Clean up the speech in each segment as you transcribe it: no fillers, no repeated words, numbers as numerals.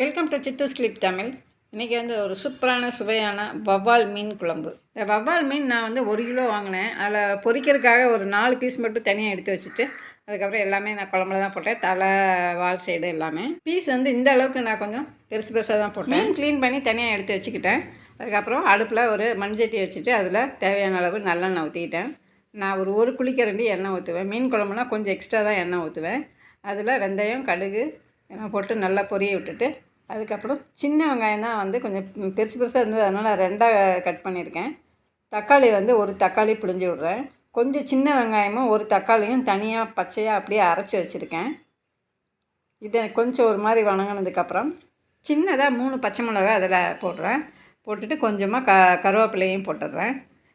Welcome to சித்தூஸ் clip Tamil. இன்றைக்கி வந்து ஒரு சூப்பரான சுவையான வவ்வால் மீன் குழம்பு. இந்த வவ்வால் மீன் நான் வந்து 1 கிலோ வாங்கினேன். அதில் பொரிக்கிறதுக்காக ஒரு 4 பீஸ் மட்டும் தனியாக எடுத்து வச்சுட்டு அதுக்கப்புறம் எல்லாமே நான் குழம்புல தான் போட்டேன். தலை, வால் சைடு எல்லாமே பீஸ் வந்து இந்த அளவுக்கு நான் கொஞ்சம் பெருசு பெருசாக தான் போட்டேன். மீன் க்ளீன் பண்ணி தனியாக எடுத்து வச்சுக்கிட்டேன். அதுக்கப்புறம் அடுப்பில் ஒரு மண்சட்டி வச்சுட்டு அதில் தேவையான அளவு நல்லெண்ணெய் ஊற்றிக்கிட்டேன். நான் ஒரு குழிக்கரண்டி எண்ணெய் ஊற்றுவேன். மீன் குழம்புனா கொஞ்சம் எக்ஸ்ட்ரா தான் எண்ணெய் ஊற்றுவேன். அதில் வெந்தயம், கடுகு எல்லாம் போட்டு நல்லா பொரிய விட்டுட்டு அதுக்கப்புறம் சின்ன வெங்காயம் தான் வந்து கொஞ்சம் பெருசு பெருசாக இருந்தது, அதனால் 2ஆக கட் பண்ணியிருக்கேன். தக்காளி வந்து ஒரு தக்காளி பிழிஞ்சு விட்றேன். கொஞ்சம் சின்ன வெங்காயமும் ஒரு தக்காளியும் தனியாக பச்சையாக அப்படியே அரைச்சி வச்சுருக்கேன். இதை கொஞ்சம் ஒரு மாதிரி வணங்கினதுக்கப்புறம் சின்னதாக 3 பச்சை மிளகாய் அதில் போடுறேன். போட்டுட்டு கொஞ்சமாக கருவேப்பிலையும் போட்டுடுறேன்.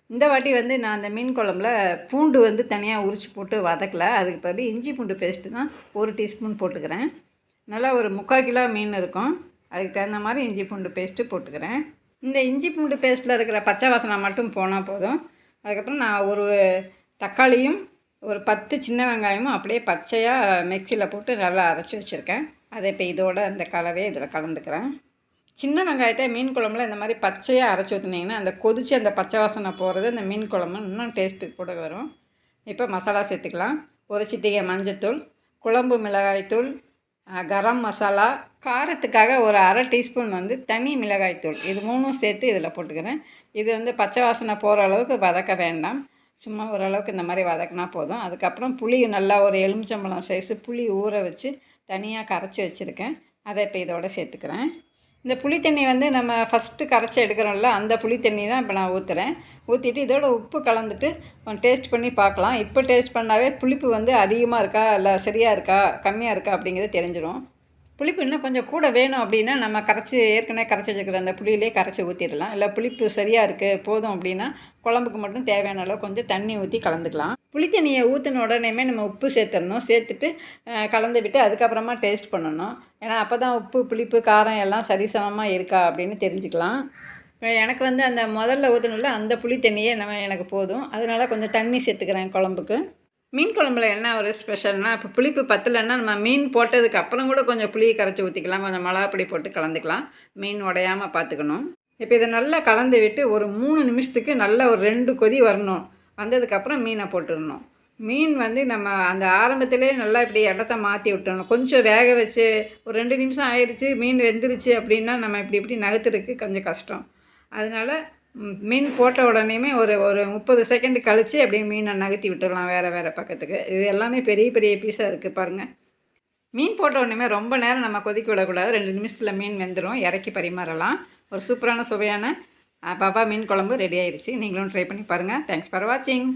இந்த வாட்டி வந்து நான் அந்த மீன் குழம்புல பூண்டு வந்து தனியாக உரித்து போட்டு வதக்கலை. அதுக்கு பிறகு இஞ்சி பூண்டு பேஸ்ட்டு தான் 1 டீஸ்பூன் போட்டுக்கிறேன். நல்லா ஒரு 3/4 கிலோ மீன் இருக்கும். அதுக்கு தகுந்த மாதிரி இஞ்சி பூண்டு பேஸ்ட்டு போட்டுக்கிறேன். இந்த இஞ்சி பூண்டு பேஸ்ட்டில் இருக்கிற பச்சை வாசனை மட்டும் போனால் போதும். அதுக்கப்புறம் நான் ஒரு தக்காளியும் ஒரு 10 சின்ன வெங்காயமும் அப்படியே பச்சையாக மிக்சியில் போட்டு நல்லா அரைச்சி வச்சுருக்கேன். அதை இப்போ இதோட அந்த கலவையை இதில் கலந்துக்கிறேன். சின்ன வெங்காயத்தை மீன் குழம்புல இந்த மாதிரி பச்சையாக அரைச்சி ஊற்றுனீங்கன்னா அந்த கொதித்து அந்த பச்சை வாசனை போகிறது அந்த மீன் குழம்பு இன்னும் டேஸ்ட்டு கூட வரும். இப்போ மசாலா சேர்த்துக்கலாம். ஒரு சிட்டிகை மஞ்சத்தூள், குழம்பு மிளகாய்த்தூள், கரம் மசாலா, காரத்துக்காக ஒரு 1/2 டீஸ்பூன் வந்து தனி மிளகாய்த்தூள், இது 3ம் சேர்த்து இதில் போட்டுக்கிறேன். இது வந்து பச்சை வாசனை போகிற அளவுக்கு வதக்க வேண்டாம். சும்மா ஓரளவுக்கு இந்த மாதிரி வதக்கினா போதும். அதுக்கப்புறம் புளி நல்லா ஒரு எலுமிச்சம்பழம் சைஸு புளி ஊற வச்சு தனியாக கரைச்சி வச்சுருக்கேன். அதை இப்போ இதோட சேர்த்துக்கிறேன். இந்த புளி தண்ணி வந்து நம்ம ஃபஸ்ட்டு கரைச்சி எடுக்கிறோம்ல, அந்த புளி தண்ணி தான் இப்போ நான் ஊற்றுறேன். ஊற்றிட்டு இதோட உப்பு கலந்துட்டு டேஸ்ட் பண்ணி பார்க்கலாம். இப்போ டேஸ்ட் பண்ணாவே புளிப்பு வந்து அதிகமாக இருக்கா இல்லை சரியாக இருக்கா கம்மியாக இருக்கா அப்படிங்கிறது தெரிஞ்சிடும். புளிப்பு இன்னும் கொஞ்சம் கூட வேணும் அப்படின்னா நம்ம ஏற்கனவே கரைச்சி வச்சுக்கிற அந்த புளியிலே கரைச்சி ஊற்றிடலாம். இல்லை புளிப்பு சரியாக இருக்குது போதும் அப்படின்னா குழம்புக்கு மட்டும் தேவையான அளவு கொஞ்சம் தண்ணி ஊற்றி கலந்துக்கலாம். புளி தண்ணியை ஊற்றின உடனேமே நம்ம உப்பு சேர்த்துடணும். சேர்த்துட்டு கலந்து விட்டு அதுக்கப்புறமா டேஸ்ட் பண்ணணும். ஏன்னா அப்போ தான் உப்பு, புளிப்பு, காரம் எல்லாம் சரிசமமாக இருக்கா அப்படின்னு தெரிஞ்சுக்கலாம். எனக்கு வந்து அந்த முதல்ல ஊற்றினல அந்த புளி தண்ணியே எனக்கு போதும். அதனால கொஞ்சம் தண்ணி சேர்த்துக்கிறேன் குழம்புக்கு. மீன் குழம்புல என்ன ஒரு ஸ்பெஷல்னால், இப்போ புளிப்பு பத்தலைன்னா நம்ம மீன் போட்டதுக்கு அப்புறம் கூட கொஞ்சம் புளியை கரைச்சி ஊற்றிக்கலாம். கொஞ்சம் மிளகாப்பொடி போட்டு கலந்துக்கலாம். மீன் உடையாமல் பார்த்துக்கணும். இப்போ இதை நல்லா கலந்து விட்டு ஒரு 3 நிமிஷத்துக்கு நல்லா ஒரு 2 கொதி வரணும். வந்ததுக்கப்புறம் மீனை போட்டுடணும். மீன் வந்து நம்ம அந்த ஆரம்பத்திலே நல்லா இப்படி இடத்த மாற்றி விட்டுடணும். கொஞ்சம் வேக வச்சு ஒரு 2 நிமிஷம் ஆயிடுச்சு மீன் வெந்துருச்சு அப்படின்னா நம்ம இப்படி நகர்த்துறதுக்கு கொஞ்சம் கஷ்டம். அதனால் மீன் போட்ட உடனேயுமே ஒரு 30 செகண்ட் கழித்து அப்படியே மீனை நகர்த்தி விட்டுடலாம் வேறு பக்கத்துக்கு. இது எல்லாமே பெரிய பெரிய பீஸாக இருக்குது பாருங்கள். மீன் போட்ட உடனேயுமே ரொம்ப நேரம் நம்ம கொதிக்க விடக்கூடாது. 2 நிமிஷத்தில் மீன் வெந்துடும். இறக்கி பரிமாறலாம். ஒரு சூப்பரான சுவையான பாபா மீன் குழம்பு ரெடி ஆயிடுச்சு. நீங்களும் ட்ரை பண்ணி பாருங்கள். தேங்க்ஸ் ஃபார் வாட்சிங்.